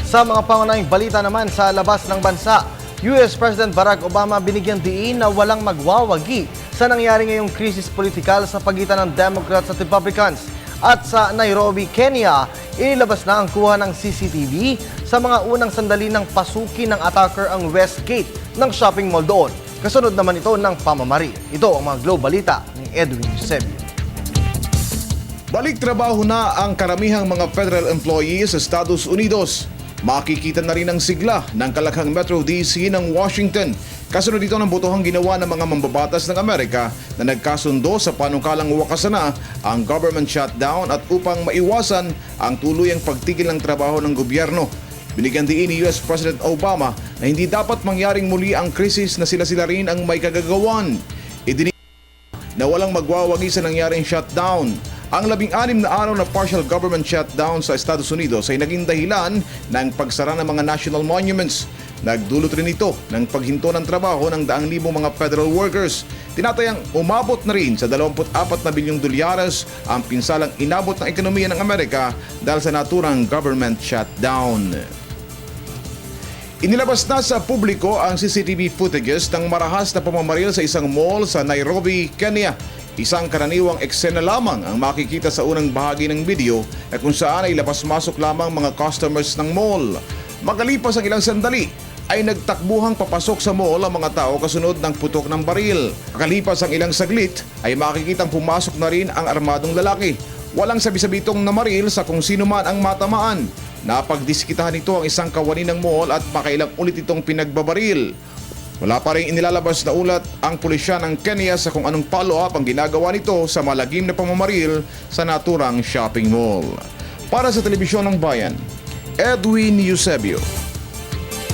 Sa mga pangunahing balita naman sa labas ng bansa, US President Barack Obama binigyang diin na walang magwawagi sa nangyari ngayong krisis politikal sa pagitan ng Democrats at Republicans. At sa Nairobi, Kenya, inilabas na ang kuha ng CCTV sa mga unang sandali ng pasukin ng attacker ang West Gate ng shopping mall doon. Kasunod naman ito ng pamamaril. Ito ang mga global balita ni Edwin Eusebio. Balik trabaho na ang karamihang mga federal employees sa Estados Unidos. Makikita na rin ang sigla ng kalakhang Metro DC ng Washington. Kasunod dito ng botohang ginawa ng mga mambabatas ng Amerika na nagkasundo sa panukalang wakasan na ang government shutdown at upang maiwasan ang tuluyang pagtigil ng trabaho ng gobyerno. Binigyan din ni US President Obama na hindi dapat mangyaring muli ang krisis na sila-sila rin ang may kagagawan. Idininig na walang magwawagi sa nangyaring shutdown. Ang 16 na araw na partial government shutdown sa Estados Unidos ay naging dahilan ng pagsara ng mga national monuments. Nagdulot rin ito ng paghinto ng trabaho ng daang libong mga federal workers. Tinatayang umabot na rin sa 24 na bilyong dolyares ang pinsalang inabot ng ekonomiya ng Amerika dahil sa naturang government shutdown. Inilabas na sa publiko ang CCTV footages ng marahas na pamamaril sa isang mall sa Nairobi, Kenya. Isang karaniwang eksena lamang ang makikita sa unang bahagi ng video na kung saan ay labas-masok lamang mga customers ng mall. Makalipas ang ilang sandali ay nagtakbuhang papasok sa mall ang mga tao kasunod ng putok ng baril. Makalipas ang ilang saglit ay makikitang pumasok na rin ang armadong lalaki. Walang sabi-sabitong namaril sa kung sino man ang matamaan. Napagdiskitahan nito ang isang kawani ng mall at pakailang ulit itong pinagbabaril. Wala pa rin inilalabas na ulat ang pulisya ng Kenya sa kung anong follow-up ang ginagawa nito sa malagim na pamamaril sa naturang shopping mall. Para sa Telebisyon ng Bayan, Edwin Eusebio.